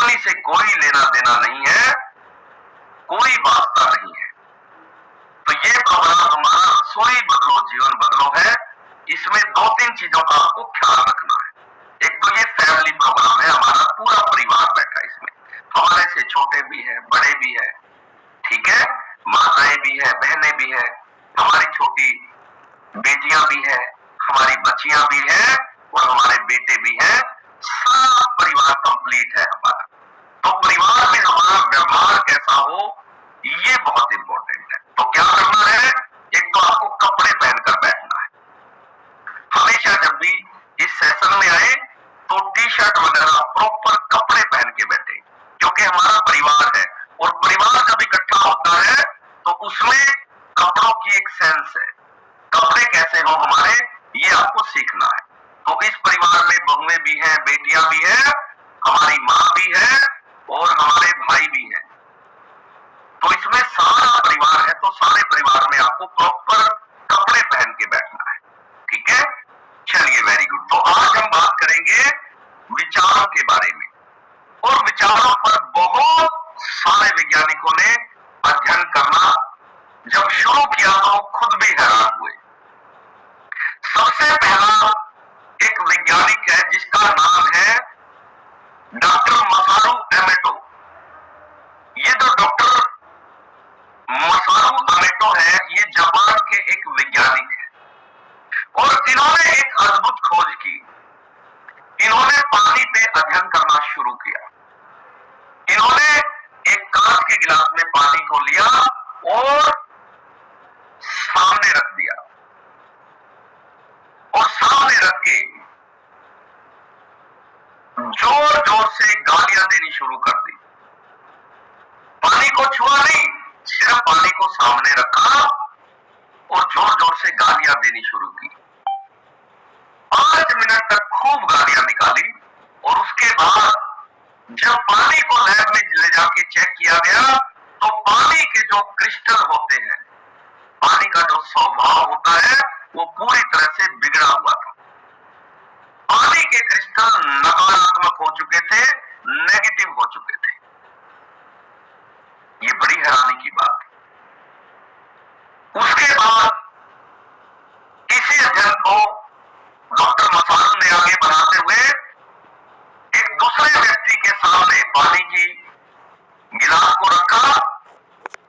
पानी से कोई लेना देना नहीं है, कोई वास्ता नहीं है। तो ये प्रोग्राम हमारा रसोई बदलो जीवन बदलो है। इसमें 2-3 चीजों का आपको ख्याल रखना है। एक तो ये फैमिली प्रोग्राम है, हमारा पूरा परिवार बैठा है इसमें, हमारे से छोटे भी हैं, बड़े भी हैं, ठीक है, माताएं भी हैं, बहनें भी हैं, हमारी छोटी बेटियां भी हैं, हमारी बच्चियां भी हैं और हमारे बेटे भी हैं। सारा परिवार कंप्लीट है हमारा। तो परिवार में हमारा व्यवहार कैसा हो ये बहुत इंपॉर्टेंट है। तो क्या करना है, एक तो आपको कपड़े पहनकर बैठना है। हमेशा जब भी इस सेशन में आए तो टी-शर्ट वगैरह प्रॉपर कपड़े पहन के बैठे, क्योंकि हमारा परिवार है और परिवार जब इकट्ठा होता है तो उसमें कपड़ों की एक सेंस है। कपड़े कैसे हो हमारे, ये आपको सीखना है। तो इस परिवार में बहुएं भी हैं, बेटियां भी हैं, हमारी माँ भी है और हमारे भाई भी हैं। तो इसमें सारा परिवार है, तो सारे परिवार में आपको प्रॉपर कपड़े पहन के बैठना है, ठीक है। चलिए, वेरी गुड। तो आज हम बात करेंगे विचारों के बारे में, और विचारों पर बहुत सारे वैज्ञानिकों ने अध्ययन करना जब शुरू किया तो खुद भी हैरान हुए। सबसे पहला एक वैज्ञानिक है जिसका नाम है डॉक्टर मसारू एमोटो। ये जो डॉक्टर मसारू एमोटो है, ये जापान के एक वैज्ञानिक है और इन्होंने एक अद्भुत खोज की। इन्होंने पानी पे अध्ययन करना शुरू किया। इन्होंने एक कांच के गिलास में पानी को लिया और सामने रख दिया और सामने रख के जोर जोर से गालियां देनी शुरू कर दी। पानी को छुआ नहीं, सिर्फ पानी को सामने रखा और जोर जोर से गालियां देनी शुरू की। 5 मिनट तक खूब गालियां निकाली और उसके बाद जब पानी को लैब में ले जाके चेक किया गया तो पानी के जो क्रिस्टल होते हैं, पानी का जो स्वभाव होता है वो पूरी तरह से बिगड़ा हुआ था। पानी के क्रिस्टल नकारात्मक हो चुके थे, नेगेटिव हो चुके थे। ये बड़ी हैरानी की बात है। उसके बाद इसी अध्ययन को डॉक्टर मसारू ने आगे बढ़ाते हुए एक दूसरे व्यक्ति के सामने पानी की गिलास को रखा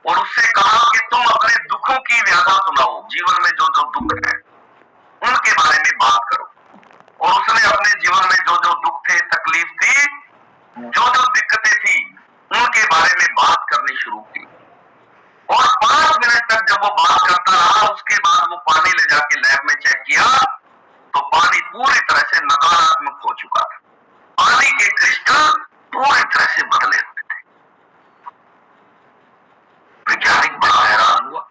और उससे कहा कि तुम अपने दुखों की व्याख्या सुनाओ, जीवन में जो जो दुख है उनके बारे में बात करो। और उसने अपने जीवन में जो जो दुख थे, तकलीफ थी, जो जो दिक्कतें थी, उनके बारे में बात करनी शुरू की। और 5 मिनट तक जब वो बात करता रहा, उसके बाद वो पानी ले जाके लैब में चेक किया तो पानी पूरी तरह से नकारात्मक हो चुका था। पानी के क्रिस्टल पूरी तरह से बदले हुए थे। वैज्ञानिक बड़ा हैरान हुआ।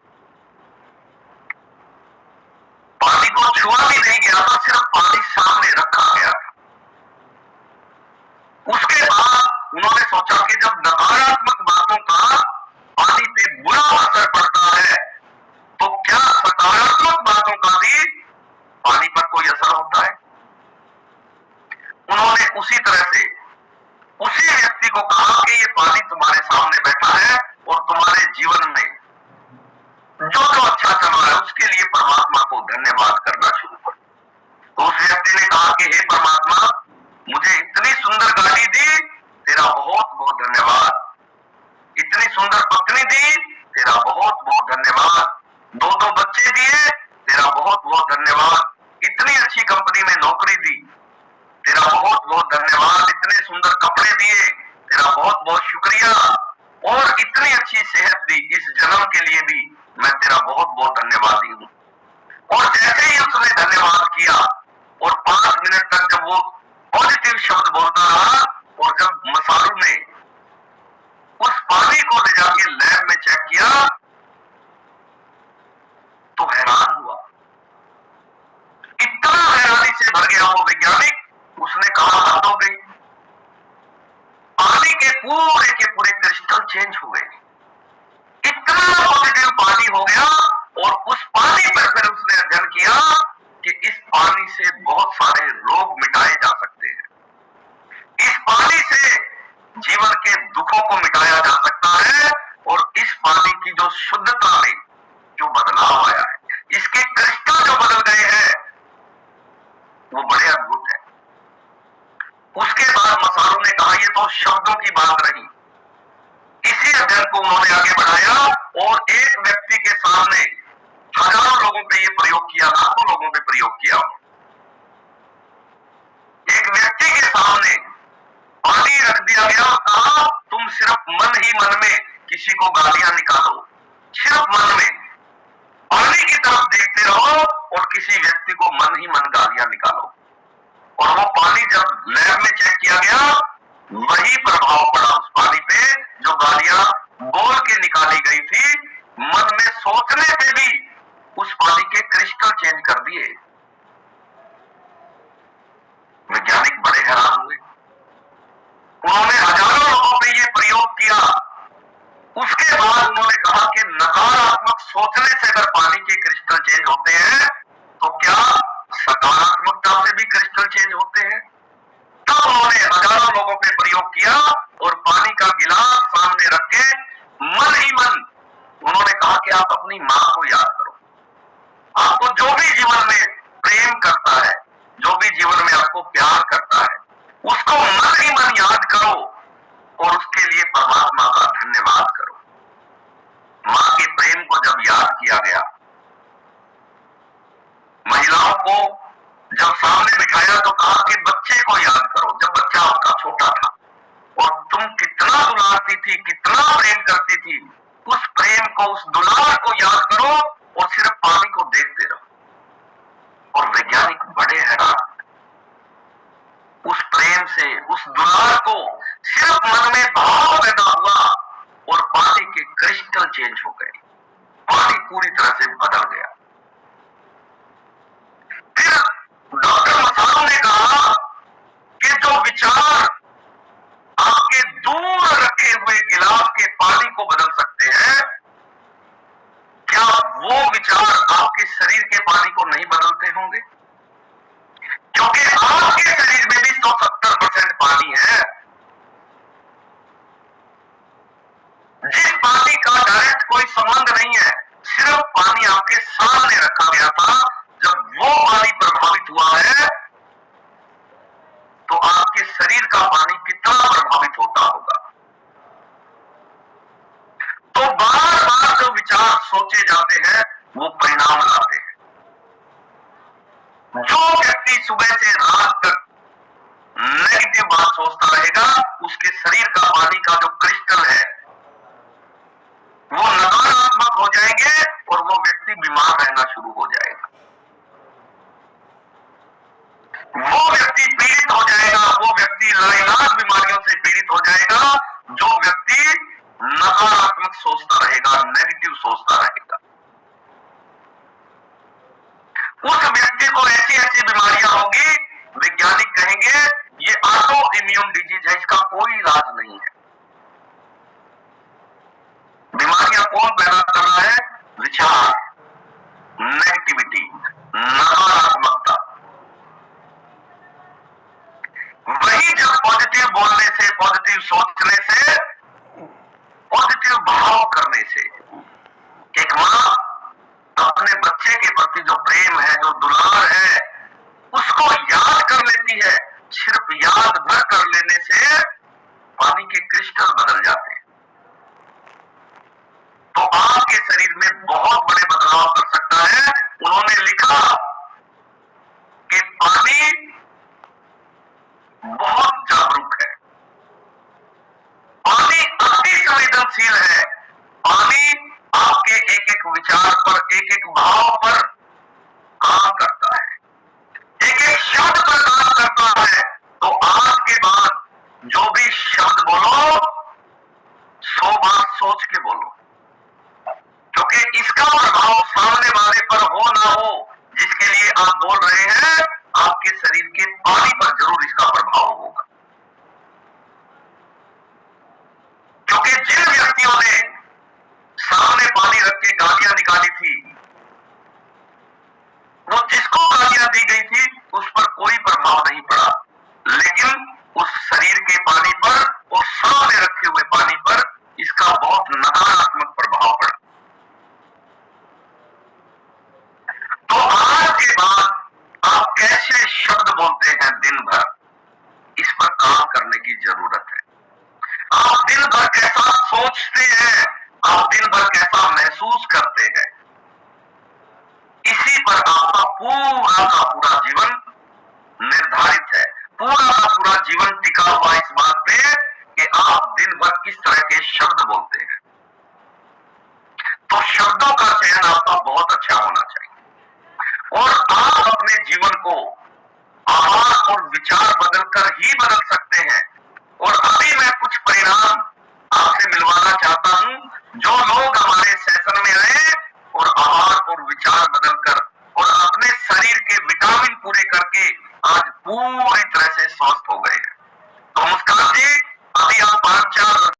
पानी को छुआ भी नहीं गया था, सिर्फ पानी सामने रखा गया था। उसके बाद उन्होंने सोचा कि जब नकारात्मक बातों का पानी पे बुरा असर पड़ता है तो क्या सकारात्मक बातों का भी पानी पर कोई असर होता है। उन्होंने उसी तरह से उसी व्यक्ति को कहा कि ये पानी तुम्हारे सामने बैठा है और तुम्हारे जीवन में जो जो अच्छा चल रहा है उसके लिए परमात्मा को धन्यवाद करना शुरू करो। तो उस व्यक्ति ने कहा कि हे परमात्मा, मुझे इतनी सुंदर गाड़ी दी, तेरा बहुत बहुत धन्यवाद। इतनी सुंदर पत्नी दी, तेरा बहुत बहुत धन्यवाद। 2-2 बच्चे दिए, तेरा बहुत बहुत धन्यवाद। इतनी अच्छी कंपनी में नौकरी दी, तेरा बहुत बहुत धन्यवाद। इतने सुंदर कपड़े दिए, तेरा बहुत बहुत शुक्रिया। और इतनी अच्छी सेहत दी, इस जन्म के लिए भी मैं तेरा बहुत बहुत धन्यवादी हूँ। और जैसे ही उसने धन्यवाद किया और 5 मिनट तक जब वो पॉजिटिव शब्द बोलता रहा और जब मसारू ने उस पानी को ले जाके लैब में चेक किया तो हैरान हुआ। इतना हैरानी से भर गया वो वैज्ञानिक, उसने कहा हद हो गई। पानी के पूरे क्रिस्टल चेंज हो गए। इतना पॉजिटिव पानी हो गया और उस पानी पर फिर उसने अध्ययन किया कि इस पानी से बहुत सारे रोग मिटाए जा सकते हैं। इस पानी से जीवन के दुखों को मिटाया जा सकता है और इस पानी की जो शुद्धता में जो बदलाव आया है, इसके क्रिस्टल जो बदल गए हैं, वो बड़े अद्भुत है। उसके बाद मसालों ने कहा ये तो शब्दों की बात रही। इसी अध्ययन को उन्होंने आगे बढ़ाया और एक व्यक्ति के सामने हजारों लोगों पे ये प्रयोग किया, लाखों लोगों पे प्रयोग किया। एक व्यक्ति के सामने पानी रख दिया गया, कहा तुम सिर्फ मन ही मन में किसी को गालियां निकालो, सिर्फ मन में पानी की तरफ देखते रहो और किसी व्यक्ति को मन ही मन गालियां निकालो। और वो पानी जब लैब में चेक किया गया, वही प्रभाव पड़ा उस पानी पे जो गालियां बोल के निकाली गई थी। मन में सोचने से भी उस पानी के क्रिस्टल चेंज कर दिए। वैज्ञानिक बड़े हैरान हुए। उन्होंने हजारों लोगों पे ये प्रयोग किया। उसके बाद उन्होंने कहा कि नकारात्मक सोचने से अगर पानी के क्रिस्टल चेंज होते हैं तो क्या सकारात्मकता से भी क्रिस्टल चेंज होते हैं? तब उन्होंने हजारों लोगों पे प्रयोग किया और पानी का गिलास सामने रख के मन ही मन उन्होंने कहा कि आप अपनी मां को याद करो। आपको जो भी जीवन में प्रेम करता है, जो भी जीवन में आपको प्यार करता है, उसको मन ही मन याद करो और उसके लिए परमात्मा का धन्यवाद करो। मां के प्रेम को जब याद किया गया, महिलाओं को जब सामने बिठाया तो कहा कि बच्चे को याद करो, जब बच्चा आपका छोटा था और तुम कितना दुलारती थी, कितना प्रेम करती थी, उस प्रेम को, उस दुलार को याद करो और सिर्फ पानी को देखते रहो। और वैज्ञानिक बड़े हैरान, उस प्रेम से, उस दुलार को सिर्फ मन में भाव पैदा हुआ और पानी के क्रिस्टल चेंज हो गए, पानी पूरी तरह से बदल गया। फिर डॉक्टर मसालों ने कहा कि जो विचार आपके दूर रखे हुए गिलास के पानी को बदल सकते हैं, क्या वो विचार आपके शरीर के पानी को नहीं बदलते होंगे? क्योंकि आपके शरीर में भी 170% पानी है। जिस पानी का डायरेक्ट कोई संबंध नहीं है, सिर्फ पानी आपके सामने रखा गया था, जब वो पानी प्रभावित हुआ है तो आपके शरीर का पानी कितना प्रभावित होता होगा। तो बार बार जो विचार सोचे जाते हैं वो परिणाम लाते हैं। जो व्यक्ति सुबह से रात तक नेगेटिव बात सोचता रहेगा, उसके शरीर का पानी का जो क्रिस्टल है वो नकारात्मक हो जाएंगे और वो व्यक्ति बीमार रहना शुरू हो जाएगा। वो व्यक्ति पीड़ित हो जाएगा, वो व्यक्ति लाइलाज बीमारियों से पीड़ित हो जाएगा, जो व्यक्ति नकारात्मक सोचता रहेगा, नेगेटिव सोचता रहेगा। उस व्यक्ति को ऐसी ऐसी बीमारियां होगी, वैज्ञानिक कहेंगे ये ऑटो इम्यून डिजीज है, इसका कोई इलाज नहीं है। बीमारियां कौन पैदा कर रहा है? विचार, नेगेटिविटी, नकारात्मकता। वही जब पॉजिटिव बोलने से, पॉजिटिव सोचने से, पॉजिटिव भाव करने से, एक मां अपने बच्चे के प्रति जो प्रेम है, जो दुलार है, उसको याद कर लेती है। सिर्फ याद भर कर लेने से पानी के क्रिस्टल बदल जाते हैं। तो आपके शरीर में बहुत बड़े बदलाव कर सकता है। उन्होंने लिखा कि पानी बहुत जागरूक है, पानी अति संवेदनशील है, पानी आपके एक एक विचार पर, एक एक भाव पर काम करता है, एक एक शब्द पर काम करता है। तो आज के बाद जो भी शब्द बोलो, 100 बार सोच के बोलो, क्योंकि इसका प्रभाव सामने वाले पर हो ना हो, जिसके लिए आप बोल रहे हैं, आपके शरीर के पानी पर जरूर इसका प्रभाव होगा। क्योंकि जिन व्यक्तियों ने सामने पानी रख के गालियां निकाली थी, कैसे शब्द बोलते हैं दिन भर, इस पर काम करने की जरूरत है। आप दिन भर कैसा सोचते हैं, आप दिन भर कैसा महसूस करते हैं, इसी पर आपका पूरा का पूरा जीवन निर्धारित है। पूरा का पूरा जीवन टिका हुआ इस बात पे कि आप दिन भर किस तरह के शब्द बोलते हैं। तो शब्दों का चयन आपका बहुत अच्छा होना चाहिए और आप अपने जीवन को आवाज और विचार बदलकर ही बदल सकते हैं। और अभी मैं कुछ परिणाम आपसे मिलवाना चाहता हूं। जो लोग हमारे सेशन में आए और आवाज और विचार बदलकर और अपने शरीर के विटामिन पूरे करके आज पूरी तरह से स्वस्थ हो गए। तो मुस्कान जी, अभी आप 5-4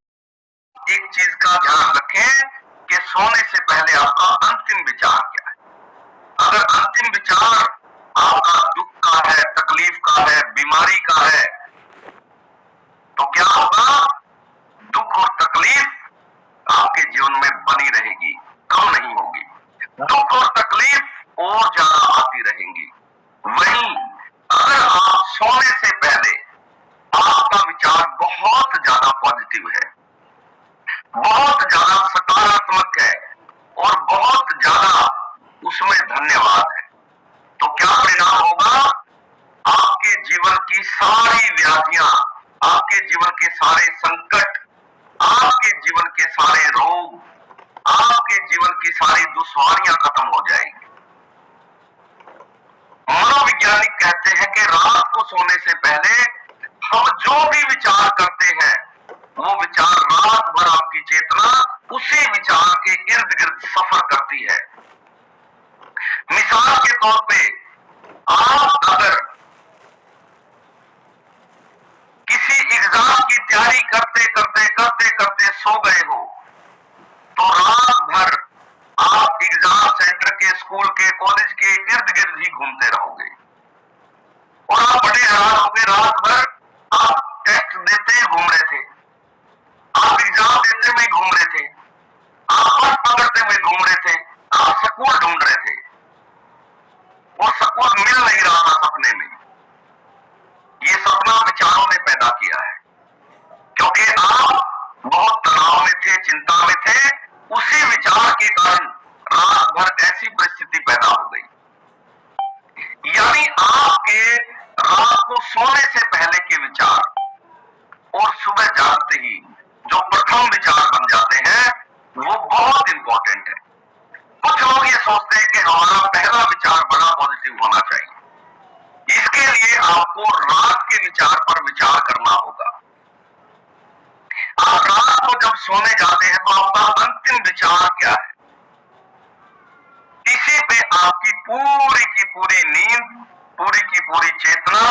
एक चीज का ध्यान रखें कि सोने से पहले आपका अंतिम विचार क्या है। अगर अंतिम विचार आपका दुख का है, तकलीफ का है, बीमारी का है, तो क्या होगा? दुख और तकलीफ आपके जीवन में बनी रहेगी, कम नहीं होगी। दुख और तकलीफ और ज्यादा आती रहेंगी। वहीं अगर आप सोने से पहले आपका विचार बहुत ज्यादा पॉजिटिव है, बहुत ज्यादा सकारात्मक है और बहुत ज्यादा उसमें धन्यवाद है, तो क्या परिणाम होगा? आपके जीवन की सारी व्याधियां, आपके जीवन के सारे संकट, आपके जीवन के सारे रोग, आपके जीवन की सारी दुश्वारियां खत्म हो जाएंगी। मनोवैज्ञानिक कहते हैं कि रात को सोने से पहले हम जो भी विचार करते हैं, वो विचार रात भर आपकी चेतना उसी विचार के इर्द गिर्द सफर करती है। मिसाल के तौर पे आप अगर किसी एग्जाम की तैयारी करते करते सो गए हो, तो रात भर आप एग्जाम सेंटर के, स्कूल के, कॉलेज के इर्द गिर्द ही घूमते रहोगे और आप बड़े हैरान होंगे। रात भर आप टेस्ट देते घूम रहे थे, आप एग्जाम देते हुए घूम रहे थे, आप बस पकड़ते हुए घूम रहे थे, आप स्कूल ढूंढ रहे थे और स्कूल मिल नहीं रहा था सपने में। ये सपना विचारों ने पैदा किया है, क्योंकि आप बहुत तनाव में थे, चिंता में थे। उसी विचार के कारण रात भर ऐसी परिस्थिति पैदा हो गई। यानी आपके रात को सोने से पहले के विचार और सुबह जागते ही जो प्रथम विचार बन जाते हैं, वो बहुत इंपॉर्टेंट है। कुछ लोग ये सोचते हैं कि हमारा पहला विचार बड़ा पॉजिटिव होना चाहिए। इसके लिए आपको रात के विचार पर विचार करना होगा। आप रात को जब सोने जाते हैं तो आपका अंतिम विचार क्या है, इसी पे आपकी पूरी की पूरी नींद, पूरी की पूरी चेतना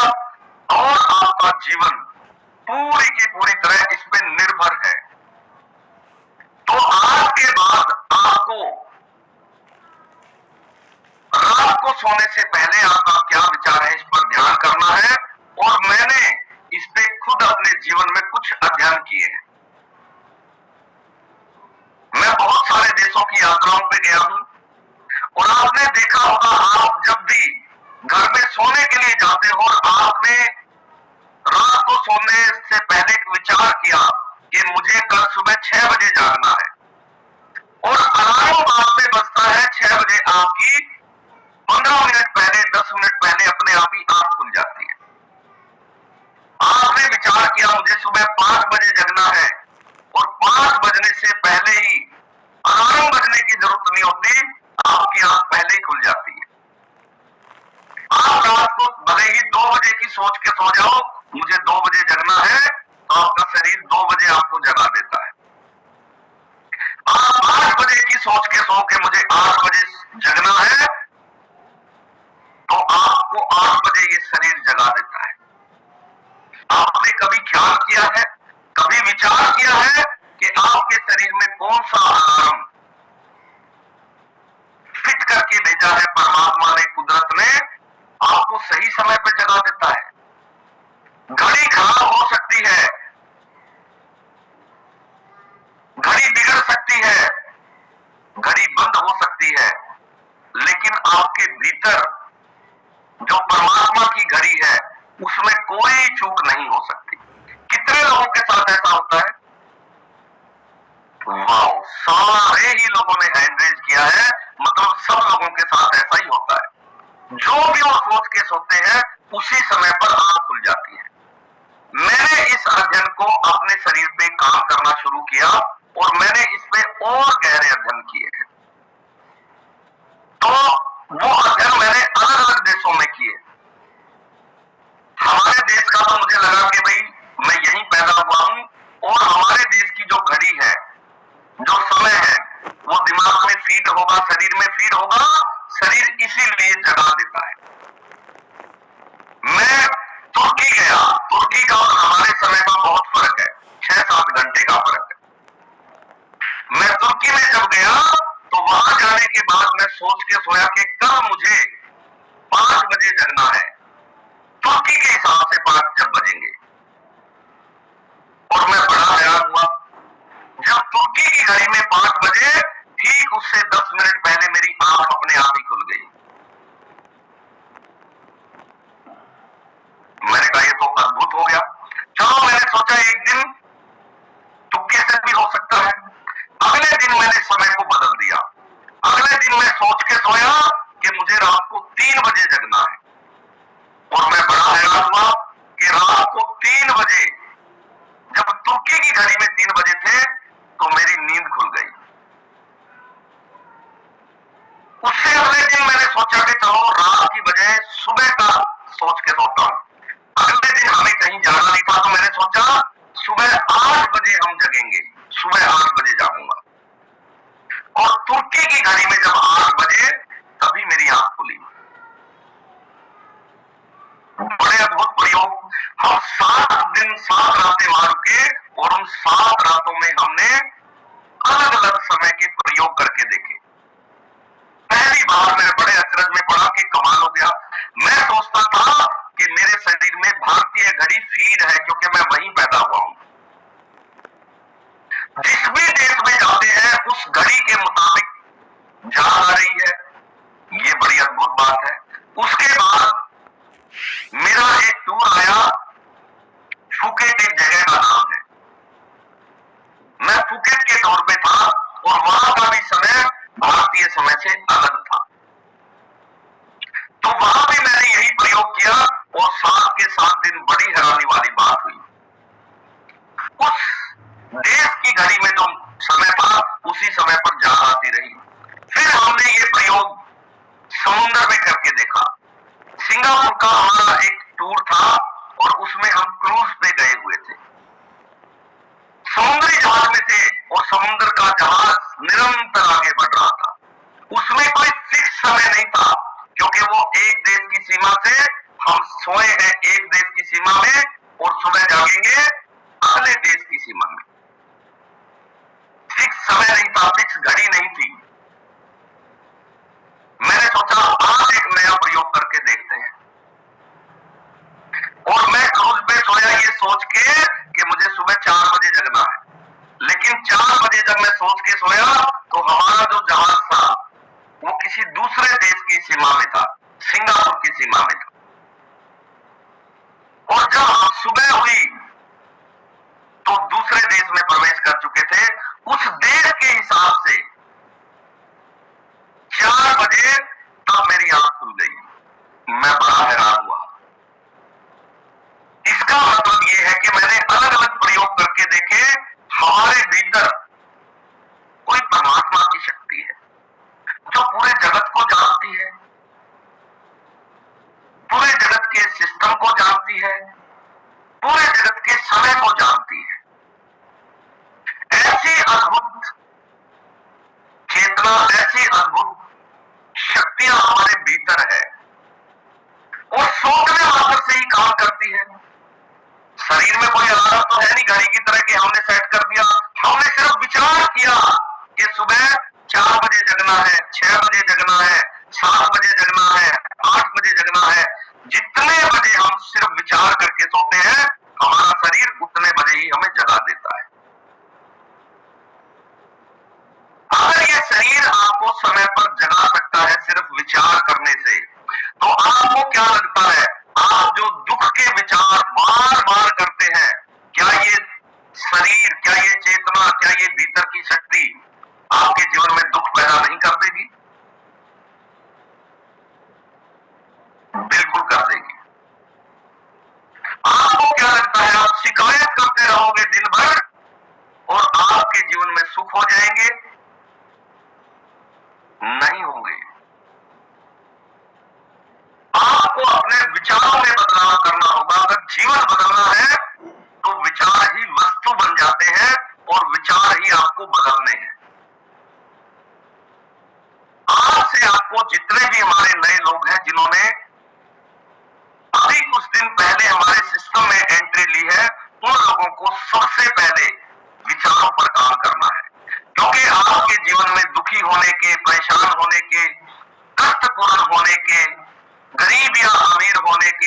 और आपका जीवन पूरी की पूरी तरह इस पे निर्भर है। तो आज के बाद आपको रात को सोने से पहले आपका क्या विचार है, इस पर ध्यान करना है। और मैंने इस पे खुद अपने जीवन में कुछ अध्ययन किए हैं। मैं बहुत सारे देशों की यात्राओं पे गया हूं और आपने देखा होगा, आप जब भी घर में सोने के लिए जाते हो और आपने रात को सोने से पहले एक विचार किया कि मुझे कल सुबह 6 बजे जागना है, और अलार्म आप में बजता है 6 बजे, आपकी 15 मिनट पहले, 10 मिनट पहले अपने आप ही आंख खुल जाती है। आपने विचार किया मुझे सुबह 5 बजे जगना है और 5 बजने से पहले ही, अलार्म बजने की जरूरत नहीं होती, आपकी आंख पहले ही खुल जाती है। आप रात को भले ही 2 बजे की सोच के सो जाओ, मुझे 2 बजे जगना है, तो आपका शरीर 2 बजे आपको जगा देता है। आप 8 बजे की सोच के सो के मुझे 8 बजे जगना है, तो आपको 8 बजे ये शरीर जगा देता है। आपने कभी ख्याल किया है, कभी विचार किया है कि आपके शरीर में कौन सा अलार्म फिट करके भेजा है परमात्मा ने, कुदरत ने, आपको सही समय पर जगा देता है। घड़ी खराब हो सकती है, घड़ी बिगड़ सकती है, घड़ी बंद हो सकती है, लेकिन आपके भीतर जो परमात्मा उसी समय पर आंख खुल जाती है। मैंने इस अध्ययन को अपने शरीर पे काम करना शुरू किया और मैंने इस पे और गहरे अध्ययन किए हैं। तो वो अध्ययन मैंने अलग अलग देशों में किए। हमारे देश का तो मुझे लगा कि भाई मैं यहीं पैदा हुआ हूं और हमारे देश की जो घड़ी है, जो समय है, वो दिमाग में फीड होगा, शरीर में फीड होगा, शरीर इसीलिए जगा देता है। मैं तुर्की गया, तुर्की का और हमारे समय का बहुत फर्क है, 6-7 घंटे का फर्क है। मैं तुर्की में जब गया तो वहां जाने के बाद मैं सोच के सोया कि कल मुझे 5 बजे जगना है, तुर्की के हिसाब से 5 जब बजेंगे। और मैं बड़ा हैरान हुआ जब तुर्की की घड़ी में 5 बजे, ठीक उससे 10 मिनट पहले मेरी आंख अपने आप ही खुल गई। मैंने कहा ये तो अद्भुत हो गया। चलो मैंने सोचा एक दिन तुक्के से भी हो सकता है। अगले दिन मैंने समय को बदल दिया। अगले दिन मैं सोच के सोया कि मुझे रात को 3 बजे जगना है और मैं बड़ा हैरान हुआ कि रात को 3 बजे, जब तुर्की की घड़ी में 3 बजे थे, तो मेरी नींद खुल गई। उससे अगले दिन मैंने सोचा कि चलो रात की बजाय सुबह का सोच के सोता हूं। अगले दिन हमें कहीं जाना नहीं था तो मैंने सोचा सुबह 8 बजे हम जगेंगे, सुबह 8 बजे जाऊंगा। और तुर्की की घड़ी में जब 8 बजे, तभी मेरी आंख खुली। बड़े अद्भुत प्रयोग। हम 7 दिन 7 रातें मार के और उन 7 रातों में हमने अलग अलग समय के प्रयोग करके देखे। पहली बार मैं बड़े अचरज में पड़ा कि कमाल हो गया। मैं सोचता था कि मेरे शरीर में भारतीय घड़ी फीड है क्योंकि मैं वहीं पैदा हुआ हूं। जिस भी देश में जाते हैं उस घड़ी के मुताबिक जा आ रही है। ये बड़ी अद्भुत बात है। उसके बाद मेरा एक टूर आया, फुकेट एक जगह का नाम है। मैं फुकेट के टूर पे था और वहां का भी समय भारतीय समय से अलग था। तो वहां भी मैंने यही प्रयोग किया और 7 के 7 दिन बड़ी हैरानी वाली बात हुई। उस देश की घड़ी में जो समय था उसी समय पर जा आती रही। फिर हमने ये प्रयोग समुद्र में करके देखा। सिंगापुर का हमारा एक टूर था और उसमें हम क्रूज पे गए हुए थे। समुद्री जहाज में थे और समुद्र का जहाज निरंतर आगे बढ़ रहा था। उसमें कोई फिक्स समय नहीं था क्योंकि वो एक देश की सीमा से हम सोए हैं एक देश की सीमा में और सुबह जागेंगे अगले देश की सीमा में। फिक्स समय नहीं था, फिक्स घड़ी नहीं थी। मैंने सोचा आज एक नया प्रयोग करके देखते हैं और मैं क्रूज पे सोया ये सोच के कि मुझे सुबह 4 बजे जगना है। लेकिन 4 बजे जब मैं सोच के सोया तो हमारा जो जहाज था वो किसी दूसरे देश की सीमा में था, सिंगापुर की सीमा में था। और जब हम सुबह हुई तो दूसरे देश में प्रवेश कर चुके थे। उस देश के हिसाब से 4 बजे तब मेरी आंख खुल गई। मैं बड़ा हैरान हुआ। इसका मतलब यह है कि मैंने अलग अलग प्रयोग करके देखे। हमारे भीतर कोई परमात्मा की शक्ति है जो पूरे जगत को जानती है, पूरे जगत के सिस्टम को जानती है, पूरे जगत के समय को जानती है। ऐसी अद्भुत चेतना, ऐसी अद्भुत शक्तियां हमारे भीतर है और सोचने मात्र से ही काम करती है। शरीर में कोई अलार्म तो है नहीं घड़ी की तरह कि हमने सेट कर दिया। हमने सिर्फ विचार किया कि सुबह 4 बजे जगना है, 6 बजे जगना है, 7 बजे जगना है, 8 बजे जगना है। जितने बजे हम सिर्फ विचार करके सोते हैं हमारा शरीर उतने बजे ही हमें जगा देता है। अगर ये शरीर आपको समय पर जगा सकता है सिर्फ विचार करने से, तो आपको क्या लगता है आप जो दुख के विचार बार बार करते हैं, क्या ये शरीर, क्या ये चेतना, क्या ये भीतर की शक्ति आपके जीवन में दुख पैदा नहीं कर देगी? बिल्कुल कर देगी।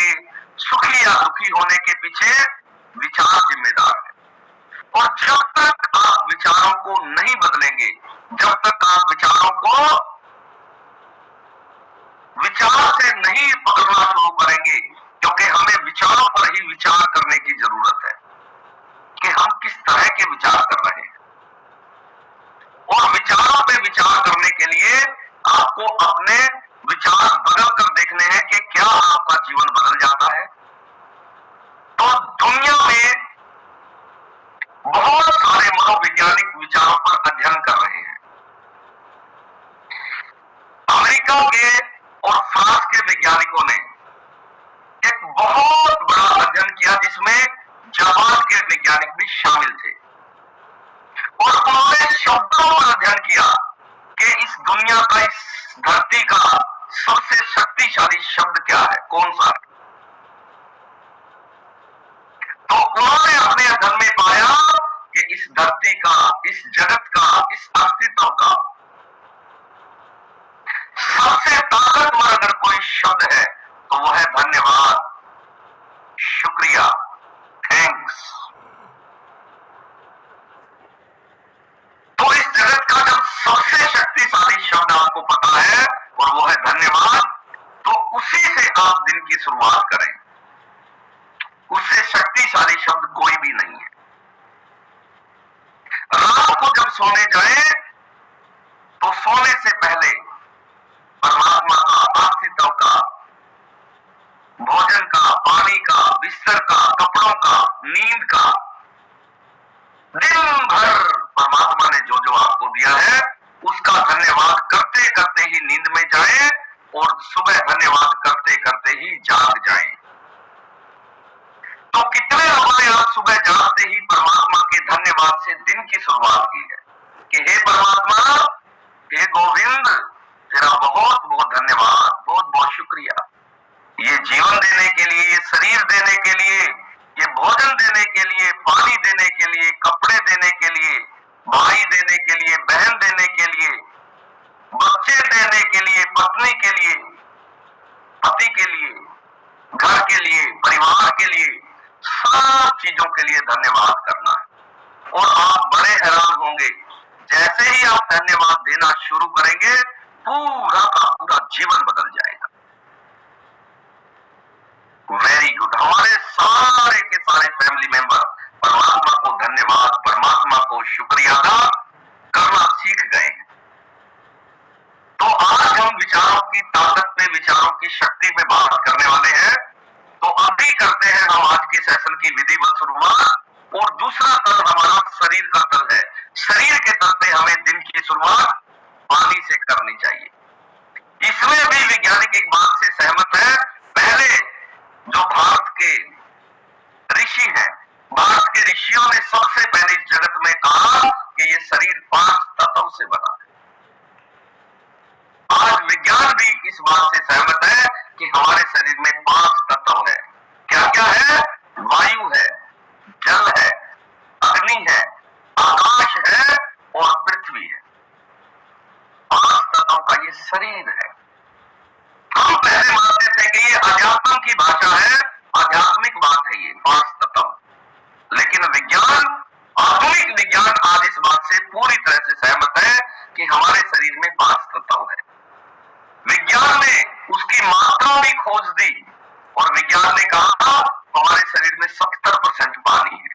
के सुखी या दुखी होने के पीछे विचार जिम्मेदार है। और जब तक आप विचारों को नहीं बदलेंगे, जब तक आप विचारों को विचार से नहीं पकड़ना शुरू करेंगे, क्योंकि हमें विचारों पर ही विचार करने की जरूरत है कि हम किस तरह के विचार कर रहे हैं। और विचारों पे विचार करने के लिए आपको अपने विचार बदल कर देखने हैं कि क्या आपका जीवन बदल जाता है। तो दुनिया में बहुत सारे मनोवैज्ञानिक विचारों पर अध्ययन कर रहे हैं। अमेरिका के और फ्रांस के वैज्ञानिकों ने एक बहुत बड़ा अध्ययन किया, जिसमें जापान के वैज्ञानिक भी शामिल थे। और उन्होंने शब्दों पर अध्ययन किया कि इस दुनिया का, इस धरती का सबसे शक्तिशाली शब्द क्या है, कौन सा है। तो उन्होंने अपने अध्ययन में पाया कि इस धरती का, इस जगत का, इस अस्तित्व का सबसे ताकतवर अगर कोई शब्द है तो वह है धन्यवाद, शुक्रिया, थैंक्स। तो इस जगत का जब सबसे शक्तिशाली शब्द आपको पता है और वो है धन्यवाद, तो उसी से आप दिन की शुरुआत करें। उससे शक्तिशाली शब्द कोई भी नहीं है। रात को जब सोने जाए तो सोने से पहले परमात्मा का, अस्तित्व का, भोजन का, पानी का, बिस्तर का, कपड़ों का, नींद का, दिन भर परमात्मा ने जो जो आपको दिया है उसका धन्यवाद करते करते ही नींद में जाए और सुबह धन्यवाद करते करते ही जाग जाए। तो कितने लोगों ने आज सुबह जागते ही परमात्मा के धन्यवाद से दिन की शुरुआत की है कि हे परमात्मा, हे गोविंद, तेरा बहुत बहुत धन्यवाद, बहुत बहुत शुक्रिया, ये जीवन देने के लिए, ये शरीर देने के लिए, ये भोजन देने के लिए, पानी देने के लिए, कपड़े देने के लिए, भाई देने के लिए, बहन देने के लिए, बच्चे देने के लिए, पत्नी के लिए, पति के लिए, घर के लिए, परिवार के लिए, सब चीजों के लिए धन्यवाद करना है। और आप बड़े हैरान होंगे, जैसे ही आप धन्यवाद देना शुरू करेंगे, पूरा का पूरा जीवन बदल जाएगा। Very good. हमारे सारे के सारे फैमिली मेंबर परमात्मा को धन्यवाद, परमात्मा को शुक्रिया अदा करना सीख गए हैं। तो आज हम विचारों की ताकत पे, विचारों की शक्ति पे बात करने वाले हैं। तो अभी करते हैं हम आज के सेशन की विधिवत शुरुआत। और दूसरा तल हमारा शरीर का तल है। शरीर के तल पे हमें दिन की शुरुआत पानी से करनी चाहिए। इसमें भी वैज्ञानिक एक बात से सहमत है। पहले जो भारत के ऋषि हैं, भारत के ऋषियों ने सबसे पहले इस जगत में कहा कि ये शरीर 5 तत्वों से बना है। आज विज्ञान भी इस बात से सहमत है कि हमारे शरीर में 5 तत्व है। क्या क्या है? वायु है, जल है, अग्नि है, आकाश है और पृथ्वी है। 5 तत्वों का ये शरीर है। हम पहले मानते थे कि ये अध्यात्म की भाषा है, आध्यात्मिक बात है ये 5 तत्व। लेकिन विज्ञान, आधुनिक विज्ञान आज इस बात से पूरी तरह से सहमत है कि हमारे शरीर में 5 तत्व है। विज्ञान ने उसकी मात्रा भी खोज दी और विज्ञान ने कहा हमारे शरीर में 70% पानी है।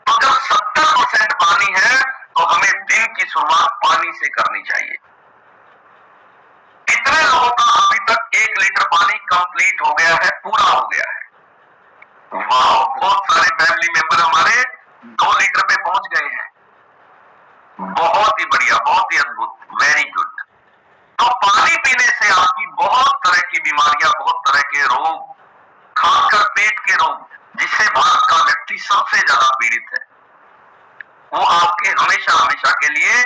तो जब 70% पानी है तो हमें दिन की शुरुआत पानी से करनी चाहिए। कितने लोगों का अभी तक 1 लीटर पानी कंप्लीट हो गया है, पूरा हो गया है? वाह, बहुत सारे फैमिली मेंबर हमारे 2 लीटर पे पहुंच गए हैं। बहुत ही बढ़िया, बहुत ही अद्भुत, वेरी गुड। तो पानी पीने से आपकी बहुत तरह की बीमारियां, बहुत तरह के रोग, खासकर पेट के रोग, जिससे भारत का व्यक्ति सबसे ज्यादा पीड़ित है, वो आपके हमेशा हमेशा के लिए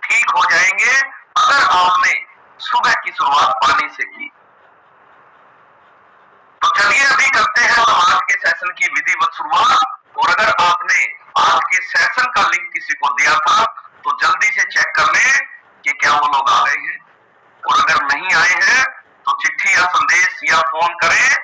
ठीक हो जाएंगे अगर आपने सुबह की शुरुआत पानी से की। तो चलिए अभी करते हैं हम आज के सेशन की विधिवत शुरुआत। और अगर आपने आज के सेशन का लिंक किसी को दिया था तो जल्दी से चेक कर लें कि क्या वो लोग आ गए हैं। और अगर नहीं आए हैं तो चिट्ठी या कृपया फोन करें